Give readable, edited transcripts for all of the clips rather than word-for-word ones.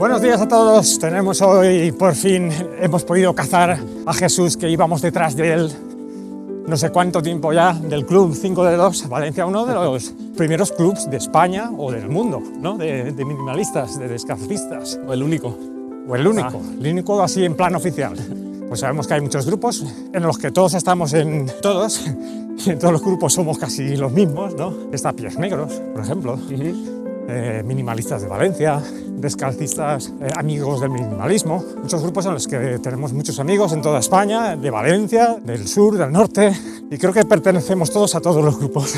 Buenos días a todos. Tenemos hoy, por fin, hemos podido cazar a Jesús, que íbamos detrás de él no sé cuánto tiempo ya, del Club 5 de 2 Valencia, uno de los primeros clubs de España o del mundo, ¿no? de minimalistas, de descalcistas. O el único. O el único así en plan oficial. Pues sabemos que hay muchos grupos en los que todos estamos en todos, y en todos los grupos somos casi los mismos, ¿no? Está Pies Negros, por ejemplo. Minimalistas de Valencia, descalcistas, amigos del minimalismo, muchos grupos en los que tenemos muchos amigos en toda España, de Valencia, del sur, del norte, y creo que pertenecemos todos a todos los grupos.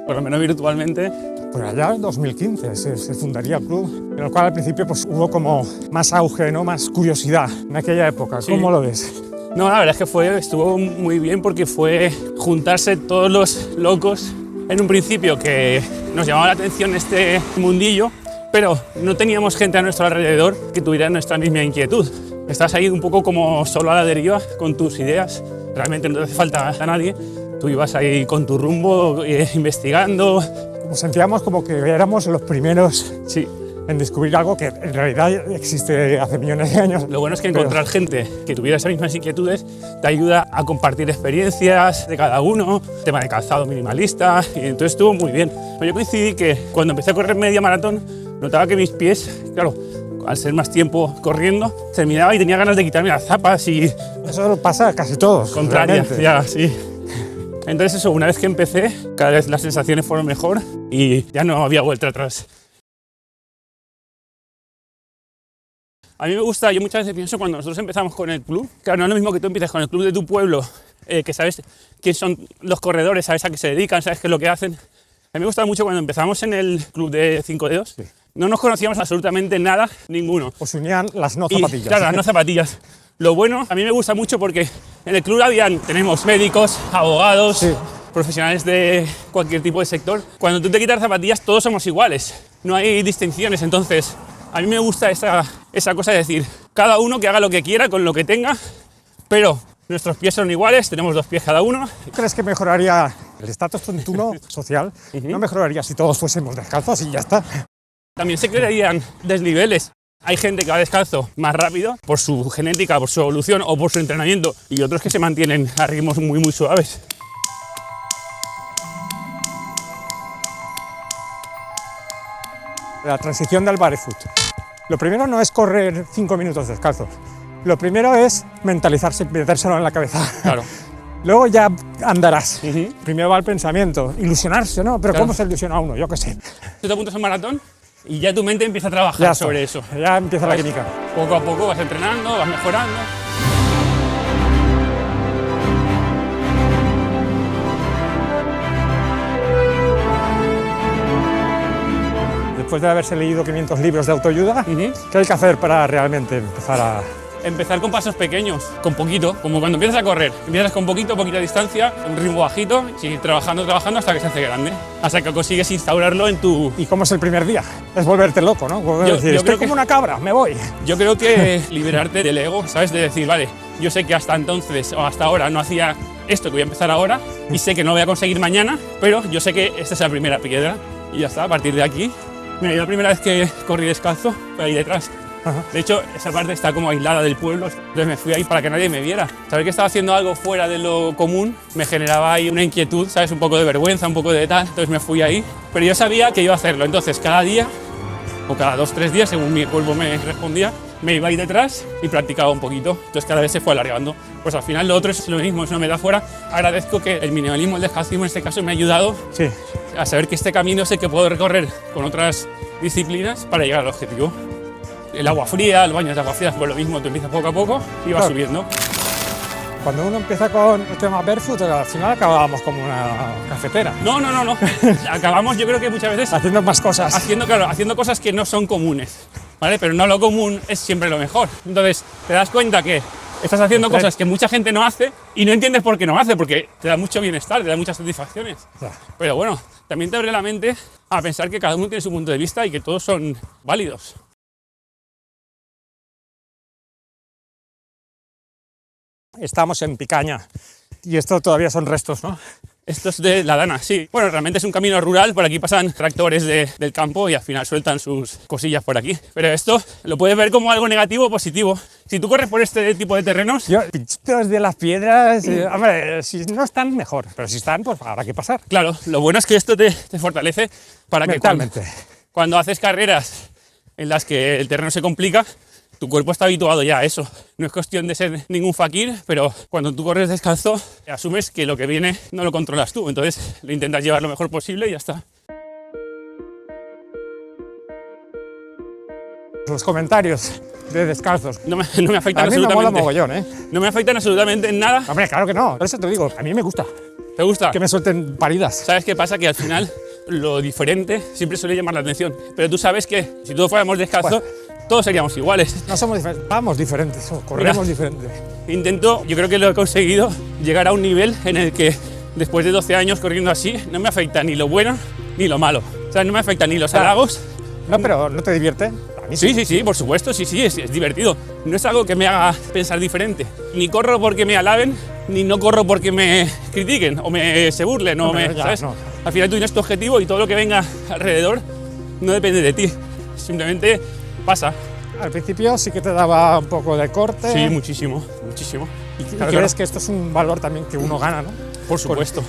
Por lo menos virtualmente. Por allá en 2015 se fundaría el club, en el cual al principio pues, hubo como más auge, ¿no? Más curiosidad en aquella época. Sí. ¿Cómo lo ves? No, la verdad es que estuvo muy bien porque fue juntarse todos los locos en un principio que nos llamaba la atención este mundillo, pero no teníamos gente a nuestro alrededor que tuviera nuestra misma inquietud. Estás ahí un poco como solo a la deriva con tus ideas, realmente no te hace falta a nadie, tú ibas ahí con tu rumbo, investigando. Sentíamos como que éramos los primeros Sí. en descubrir algo que en realidad existe hace millones de años. Lo bueno es que encontrar gente que tuviera esas mismas inquietudes te ayuda a compartir experiencias de cada uno, tema de calzado minimalista, y entonces estuvo muy bien. Pero yo coincidí que cuando empecé a correr media maratón, notaba que mis pies, claro, al ser más tiempo corriendo, terminaba y tenía ganas de quitarme las zapas y... Eso pasa a casi todos. Contrarias, ya, sí. Entonces eso, una vez que empecé, cada vez las sensaciones fueron mejor y ya no había vuelta atrás. A mí me gusta, yo muchas veces pienso cuando nosotros empezamos con el club, claro, no es lo mismo que tú empieces con el club de tu pueblo, que sabes quién son los corredores, sabes a qué se dedican, sabes qué es lo que hacen. A mí me gusta mucho cuando empezamos en el club de 5 dedos, sí. No nos conocíamos absolutamente nada, ninguno. Os unían las no zapatillas. Claro, las no zapatillas. Lo bueno, a mí me gusta mucho porque en el club tenemos médicos, abogados, sí, profesionales de cualquier tipo de sector. Cuando tú te quitas zapatillas todos somos iguales, no hay distinciones, entonces a mí me gusta esa cosa de decir, cada uno que haga lo que quiera con lo que tenga, pero nuestros pies son iguales, tenemos 2 pies cada uno. ¿Crees que mejoraría el estatus social? ¿No mejoraría si todos fuésemos descalzos y ya está? También se crearían desniveles. Hay gente que va descalzo más rápido por su genética, por su evolución o por su entrenamiento, y otros que se mantienen a ritmos muy suaves. La transición del barefoot. Lo primero no es correr 5 minutos descalzos. Lo primero es mentalizarse, metérselo en la cabeza. Claro. Luego ya andarás. Primero va el pensamiento, ilusionarse, ¿no? Pero claro. ¿Cómo se ilusiona uno? Yo qué sé. Tú te apuntas al maratón y ya tu mente empieza a trabajar sobre eso. Ya empieza la química. Poco a poco vas entrenando, vas mejorando. Después de haberse leído 500 libros de autoayuda, ¿qué hay que hacer para realmente empezar a...? Empezar con pasos pequeños, con poquito, como cuando empiezas a correr. Empiezas con poquita distancia, un ritmo bajito, seguir trabajando hasta que se hace grande, hasta que consigues instaurarlo en tu... ¿Y cómo es el primer día? Es volverte loco, ¿no? Estoy como una cabra, me voy. Yo creo que liberarte del ego, ¿sabes? De decir, vale, yo sé que hasta entonces o hasta ahora no hacía esto que voy a empezar ahora y sé que no lo voy a conseguir mañana, pero yo sé que esta es la primera piedra y ya está, a partir de aquí. Mira, yo la primera vez que corrí descalzo fue ahí detrás. De hecho, esa parte está como aislada del pueblo, entonces me fui ahí para que nadie me viera. Saber que estaba haciendo algo fuera de lo común me generaba ahí una inquietud, ¿sabes? Un poco de vergüenza, un poco de tal, entonces me fui ahí. Pero yo sabía que iba a hacerlo, entonces cada día, o cada 2 o 3 días, según mi cuerpo me respondía, me iba ahí detrás y practicaba un poquito. Entonces cada vez se fue alargando. Pues al final lo otro es lo mismo, es una metáfora. Agradezco que el minimalismo, el descalcismo en este caso me ha ayudado a saber que este camino es el que puedo recorrer con otras disciplinas para llegar al objetivo. El agua fría, el baño de agua fría, pues lo mismo, tú empiezas poco a poco y vas subiendo. Cuando uno empieza con el tema barefoot, al final acabábamos como una cafetera. No. Acabamos, yo creo que muchas veces... haciendo más cosas. Haciendo cosas que no son comunes, ¿vale? Pero no lo común es siempre lo mejor. Entonces, te das cuenta que estás haciendo cosas que mucha gente no hace y no entiendes por qué no hace, porque te da mucho bienestar, te da muchas satisfacciones. Pero bueno, también te abre la mente a pensar que cada uno tiene su punto de vista y que todos son válidos. Estamos en Picaña y esto todavía son restos, ¿no? Esto es de La Dana, sí. Bueno, realmente es un camino rural, por aquí pasan tractores del campo y al final sueltan sus cosillas por aquí. Pero esto lo puedes ver como algo negativo o positivo. Si tú corres por este tipo de terrenos... Pinchitos de las piedras, hombre, si no están, mejor. Pero si están, pues habrá que pasar. Claro, lo bueno es que esto te fortalece para que Mentalmente. cuando haces carreras en las que el terreno se complica, tu cuerpo está habituado ya a eso. No es cuestión de ser ningún fakir, pero cuando tú corres descalzo, asumes que lo que viene no lo controlas tú. Entonces lo intentas llevar lo mejor posible y ya está. Los comentarios de descalzos. No me afectan A mí me mola absolutamente. mogollón, ¿eh? No me afectan absolutamente en nada. Hombre, claro que no. Por eso te digo, a mí me gusta ¿Te gusta? que me suelten paridas. ¿Sabes qué pasa? Que al final lo diferente siempre suele llamar la atención. Pero tú sabes que si todos fuéramos descalzos, todos seríamos iguales. No somos diferentes, vamos diferentes, o corremos diferentes. Intento, yo creo que lo he conseguido, llegar a un nivel en el que después de 12 años corriendo así, no me afecta ni lo bueno ni lo malo. O sea, no me afecta ni los halagos. No, pero ¿no te divierte? A mí Sí, por supuesto, sí, es divertido. No es algo que me haga pensar diferente. Ni corro porque me alaben, ni no corro porque me critiquen o se burlen. ¿Sabes? No. Al final tú tienes tu objetivo y todo lo que venga alrededor no depende de ti. Simplemente pasa. Al principio sí que te daba un poco de corte. Sí, muchísimo, muchísimo. Y Claro, crees que esto es un valor también que uno gana, ¿no? Por supuesto.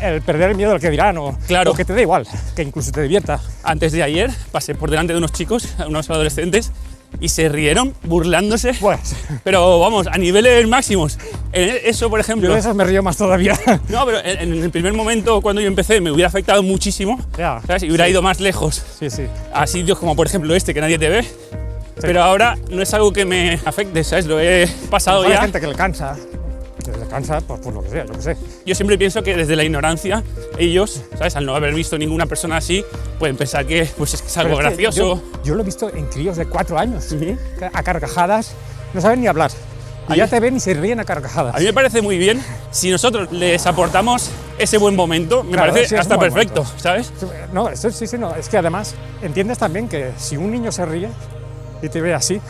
El perder el miedo al que dirán o que te dé igual, que incluso te divierta. Antes de ayer pasé por delante de unos chicos, unos adolescentes, y se rieron burlándose. Pues Pero vamos, a niveles máximos. Eso, por ejemplo... yo de esos me río más todavía. No, pero en el primer momento, cuando yo empecé, me hubiera afectado muchísimo. Ya, ¿sabes? Y hubiera ido más lejos Sí. a sitios como, por ejemplo, este, que nadie te ve. Pero ahora no es algo que me afecte, ¿sabes? Lo he pasado Hay ya. gente que le cansa pues, por lo que sea, yo qué sé. Yo siempre pienso que desde la ignorancia, ellos, ¿sabes? Al no haber visto ninguna persona así, pueden pensar que pues, es algo Pero es que gracioso. Yo lo he visto en críos de 4 años, Ujú. a carcajadas, no saben ni hablar. Y ya te ven y se ríen a carcajadas. A mí me parece muy bien si nosotros les aportamos ese buen momento, me Claro, parece sí, es hasta un buen perfecto, momento. ¿sabes? No, eso sí, no. Es que además entiendes también que si un niño se ríe y te ve así,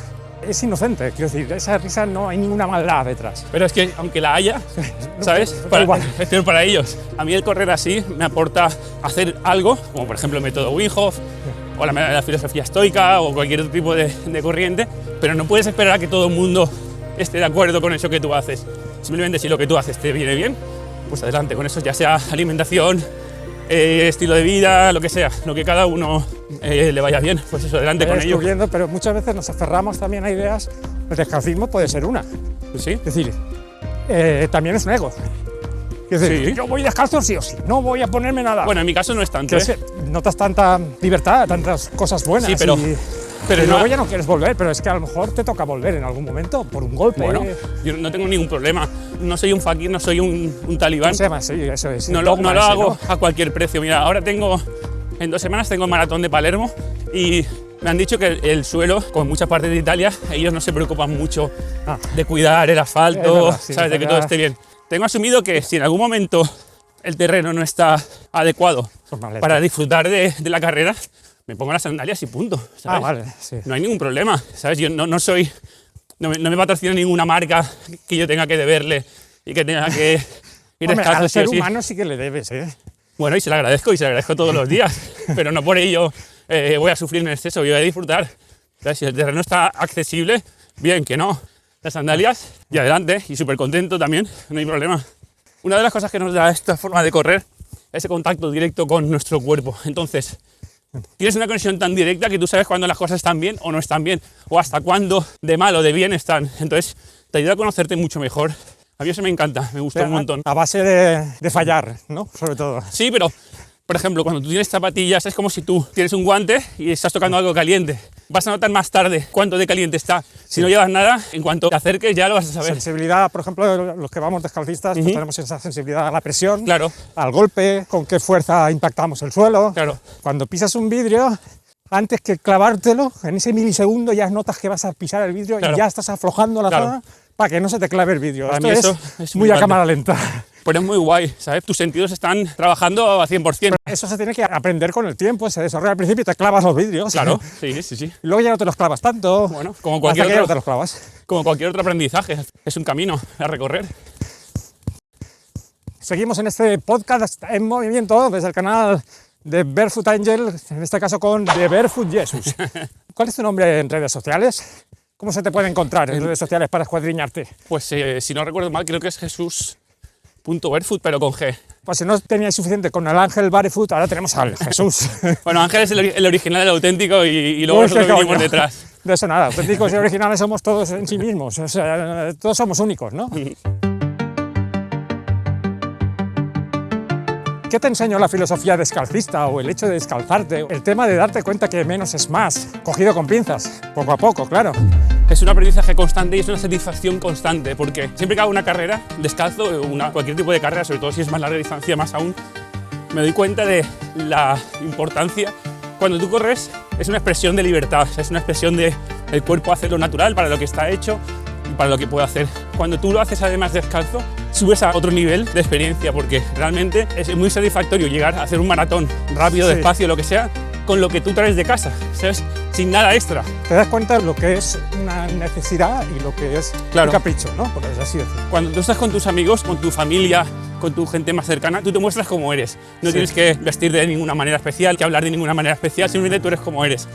es inocente. Quiero decir, esa risa no hay ninguna maldad detrás. Pero es que aunque la haya, ¿sabes? da igual. Es peor para ellos. A mí el correr así me aporta hacer algo, como por ejemplo el método Wim Hof, o la filosofía estoica, o cualquier otro tipo de corriente, pero no puedes esperar a que todo el mundo esté de acuerdo con eso que tú haces. Simplemente si lo que tú haces te viene bien, pues adelante con eso, ya sea alimentación, estilo de vida, lo que sea, lo que cada uno le vaya bien, pues eso, adelante con ello. Descubriendo, pero muchas veces nos aferramos también a ideas. El descalcismo puede ser una. Pues sí. Es decir, también es un ego. Es decir, Sí. yo voy descalzo sí o sí, no voy a ponerme nada. Bueno, en mi caso no es tanto, Que es que notas tanta libertad, tantas cosas buenas. Sí, pero y no- luego ya no quieres volver, pero es que a lo mejor te toca volver en algún momento por un golpe. Bueno, yo no tengo ningún problema. No soy un fakir, no soy un talibán. ¿Cómo se llama? Sí, eso es. No el lo dogma ese, hago ¿no? a cualquier precio. Mira, ahora en 2 semanas tengo el maratón de Palermo y me han dicho que el suelo, como en muchas partes de Italia, ellos no se preocupan mucho Ah. de cuidar el Es asfalto, verdad, sí, ¿sabes? De que ya- todo esté bien. Tengo asumido que si en algún momento el terreno no está adecuado Pues maleta. para disfrutar de la carrera, me pongo las sandalias y punto, ¿sabes? Ah, vale, sí. No hay ningún problema, ¿sabes? Yo no me patrocina ninguna marca que yo tenga que deberle y que tenga que ir Hombre, descalzo al sí o ser sí. humano sí que le debes, ¿eh? Bueno, y se lo agradezco todos los días, pero no por ello voy a sufrir en exceso, yo voy a disfrutar. ¿Sabes? Si el terreno está accesible, bien, que no. Las sandalias y adelante, y súper contento también, no hay problema. Una de las cosas que nos da esta forma de correr es ese contacto directo con nuestro cuerpo. Entonces, tienes una conexión tan directa que tú sabes cuándo las cosas están bien o no están bien, o hasta cuándo de mal o de bien están. Entonces, te ayuda a conocerte mucho mejor. A mí eso me encanta, me gusta un montón. A base de fallar, ¿no? Sobre todo. Sí, pero, por ejemplo, cuando tú tienes zapatillas es como si tú tienes un guante y estás tocando algo caliente. Vas a notar más tarde cuánto de caliente está. Si no llevas nada, en cuanto te acerques ya lo vas a saber. Sensibilidad, por ejemplo, los que vamos descalcistas, pues tenemos esa sensibilidad a la presión, Claro, al golpe, con qué fuerza impactamos el suelo. claro. Cuando pisas un vidrio, antes que clavártelo, en ese milisegundo ya notas que vas a pisar el vidrio Claro. y ya estás aflojando la Claro. zona para que no se te clave el vidrio. A Esto mí es eso es muy muy a cámara lenta. Pero es muy guay, ¿sabes? Tus sentidos están trabajando a 100%. Eso se tiene que aprender con el tiempo, se desarrolla al principio y te clavas los vidrios. Claro, sí. Y luego ya no te los clavas tanto. Bueno, como hasta cualquier que ya no otro. te los clavas. Como cualquier otro aprendizaje, es un camino a recorrer. Seguimos en este podcast en movimiento desde el canal de Barefoot Angel, en este caso con The Barefoot Jesus. ¿Cuál es tu nombre en redes sociales? ¿Cómo se te puede encontrar en redes sociales para escuadriñarte? Pues si no recuerdo mal, creo que es Jesús.barefoot, pero con G. Pues si no teníais suficiente con el Ángel Barefoot, ahora tenemos al Jesús. Bueno, Ángel es el original, el auténtico y luego Pues nosotros qué venimos coño. detrás. De eso nada, auténticos y originales somos todos en sí mismos, o sea, todos somos únicos, ¿no? ¿Qué te enseñó la filosofía descalcista o el hecho de descalzarte? El tema de darte cuenta que menos es más, cogido con pinzas, poco a poco, claro. Es un aprendizaje constante y es una satisfacción constante, porque siempre que hago una carrera descalzo, cualquier tipo de carrera, sobre todo si es más larga distancia, más aún, me doy cuenta de la importancia. Cuando tú corres es una expresión de libertad, es una expresión de el cuerpo hace lo natural para lo que está hecho y para lo que puede hacer. Cuando tú lo haces además descalzo, subes a otro nivel de experiencia, porque realmente es muy satisfactorio llegar a hacer un maratón rápido, Sí. despacio, lo que sea, con lo que tú traes de casa, ¿sabes? Sin nada extra. Te das cuenta de lo que es una necesidad y lo que es Claro. un capricho, ¿no? Por así decirlo. Cuando tú estás con tus amigos, con tu familia, con tu gente más cercana, tú te muestras como eres. No Sí. tienes que vestir de ninguna manera especial, que hablar de ninguna manera especial, simplemente tú eres como eres.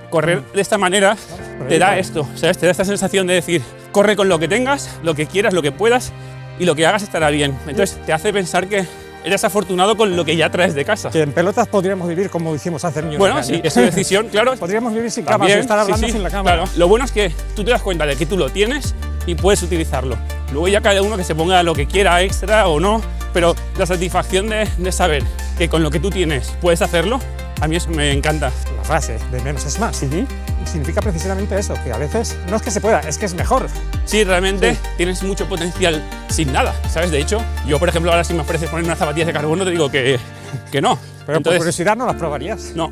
Correr de esta manera te da esto, ¿sabes? Te da esta sensación de decir, corre con lo que tengas, lo que quieras, lo que puedas, y lo que hagas estará bien. Entonces te hace pensar que eres afortunado con lo que ya traes de casa. Que en pelotas podríamos vivir como hicimos hace millones Bueno, de sí, años. es tu decisión, claro. Podríamos vivir sin cámara, También, sin estar hablando sí, sí, sin la cámara. claro. Lo bueno es que tú te das cuenta de que tú lo tienes y puedes utilizarlo. Luego ya cada uno que se ponga lo que quiera extra o no, pero la satisfacción de saber que con lo que tú tienes puedes hacerlo, a mí eso me encanta. La frase de menos es más. Significa precisamente eso, que a veces no es que se pueda, es que es mejor. Sí, realmente Sí. tienes mucho potencial sin nada, ¿sabes? De hecho, yo por ejemplo ahora si me ofreces poner unas zapatillas de carbono te digo que no. Pero por Entonces, curiosidad no las probarías. no.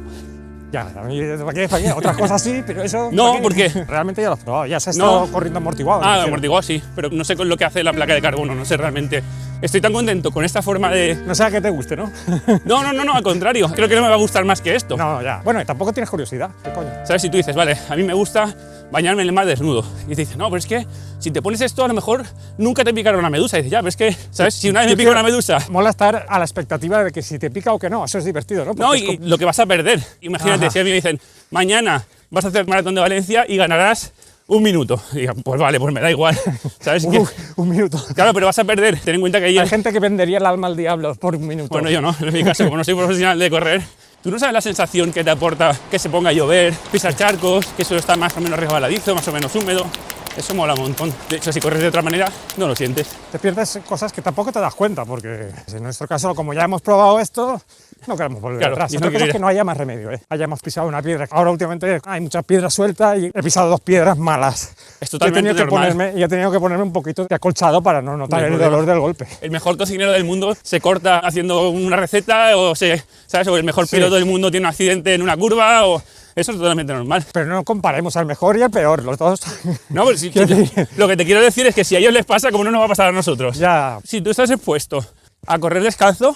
Ya, a mí, ¿para qué? Otras cosas sí, pero eso... No, ¿para qué? porque- Realmente ya lo has probado, ya se ha estado No. corriendo amortiguado. me Ah, refiero. amortiguado sí, pero no sé con lo que hace la placa de carbono, no sé realmente. Estoy tan contento con esta forma de... No sea que te guste, ¿no? No, al contrario. Creo que no me va a gustar más que esto. No, ya. Bueno, y tampoco tienes curiosidad. ¿Qué coño? ¿Sabes? Si tú dices, vale, a mí me gusta bañarme en el mar desnudo. Y te dices, no, pero es que si te pones esto, a lo mejor nunca te picará una medusa. Y dices, ya, pero es que, ¿sabes? Si una vez me pica una medusa... Mola estar a la expectativa de que si te pica o que no. Eso es divertido, ¿no? No, Porque es y lo que vas a perder. Imagínate, Ajá. si a mí me dicen, mañana vas a hacer el maratón de Valencia y ganarás 1 minuto. Y digo, pues vale, pues me da igual. ¿Sabes? como, un minuto. Claro, pero vas a perder. Ten en cuenta que Hay gente que vendería el alma al diablo por un minuto. Bueno, yo no, en mi caso, como no soy profesional de correr, tú no sabes la sensación que te aporta que se ponga a llover, pisar charcos, que eso está más o menos resbaladizo, más o menos húmedo. Eso mola un montón. De hecho, si corres de otra manera, no lo sientes. Te pierdes cosas que tampoco te das cuenta, porque en nuestro caso, como ya hemos probado esto, no queremos volver Claro, atrás. y no Otra cosa quiero es ir que no haya más remedio, ¿eh? Hayamos pisado una piedra. Ahora últimamente hay muchas piedras sueltas y he pisado 2 piedras malas. Es totalmente he normal. tenido que ponerme un poquito de acolchado para no notar No hay el problema. dolor del golpe. El mejor cocinero del mundo se corta haciendo una receta ¿sabes? O el mejor Sí. piloto del mundo tiene un accidente en una curva o... Eso es totalmente normal. Pero no comparemos al mejor y al peor, los dos. No, pero Quiero decir- lo que te quiero decir es que si a ellos les pasa, como no nos va a pasar a nosotros. Ya, Si tú estás expuesto a correr descalzo,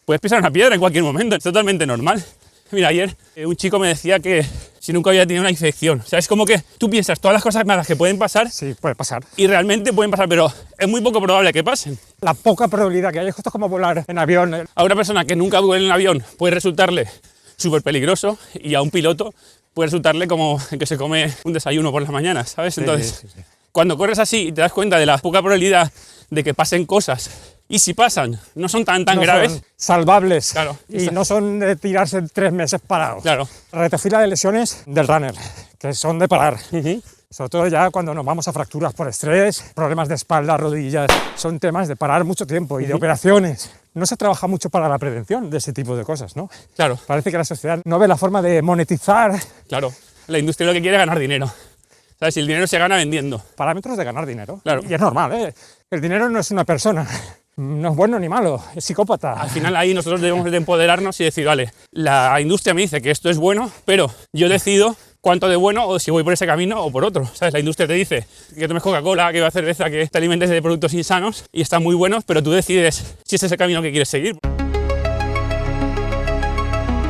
puedes pisar una piedra en cualquier momento, es totalmente normal. Mira, ayer un chico me decía que si nunca había tenido una infección, o sea, es como que tú piensas todas las cosas malas que pueden pasar sí, puede pasar. y realmente pueden pasar, pero es muy poco probable que pasen. La poca probabilidad que hay, esto es como volar en avión. A una persona que nunca vuela en avión puede resultarle súper peligroso y a un piloto puede resultarle como el que se come un desayuno por las mañanas, ¿sabes? Entonces, sí. cuando corres así y te das cuenta de la poca probabilidad de que pasen cosas, y si pasan, no son tan No graves, son salvables. Claro, Y exacto. no son de tirarse 3 meses parados. claro. Retofila de lesiones del runner, que son de parar. Sobre todo ya cuando nos vamos a fracturas por estrés, problemas de espalda, rodillas, son temas de parar mucho tiempo y de operaciones. No se trabaja mucho para la prevención de ese tipo de cosas, ¿no? Claro, Parece que la sociedad no ve la forma de monetizar claro. La industria lo que quiere es ganar dinero. ¿Sabes? Y el dinero se gana vendiendo. parámetros de ganar dinero. Claro. Y es normal, ¿eh? El dinero no es una persona, no es bueno ni malo, es psicópata. Al final ahí nosotros debemos de empoderarnos y decir, vale, la industria me dice que esto es bueno, pero yo decido cuánto de bueno o si voy por ese camino o por otro. ¿Sabes? La industria te dice que tomes Coca-Cola, que bebas cerveza, que te alimentes de productos insanos y están muy buenos, pero tú decides si ese es el camino que quieres seguir.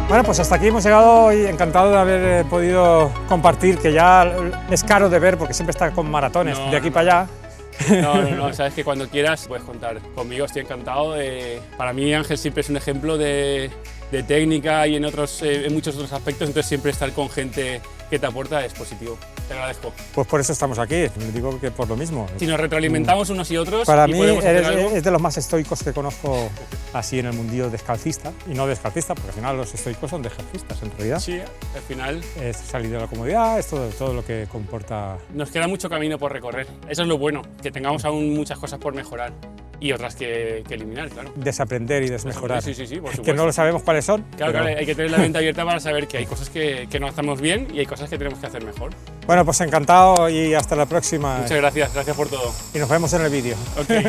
Bueno, pues hasta aquí hemos llegado y encantado de haber podido compartir, que ya es caro de ver porque siempre está con maratones No, de aquí para allá. No, sabes que cuando quieras puedes contar conmigo, estoy encantado. Para mí Ángel siempre es un ejemplo de técnica y en muchos otros aspectos, entonces siempre estar con gente que te aporta es positivo. Te agradezco. Pues por eso estamos aquí, digo que por lo mismo. Si nos retroalimentamos unos y otros. Para y mí podemos hacer algo. es de los más estoicos que conozco así en el mundillo descalcista, y no descalcista, porque al final los estoicos son descalcistas en realidad. Sí, al final. Es salir de la comodidad, es todo lo que comporta. Nos queda mucho camino por recorrer. Eso es lo bueno, que tengamos aún muchas cosas por mejorar y otras que eliminar, claro. Desaprender y desmejorar. Sí, por supuesto. Que no lo sabemos cuáles son. Claro, pero... hay que tener la mente abierta para saber que hay cosas que no hacemos bien y hay cosas que tenemos que hacer mejor. Bueno, pues encantado y hasta la próxima. Muchas gracias por todo. Y nos vemos en el vídeo. Okay.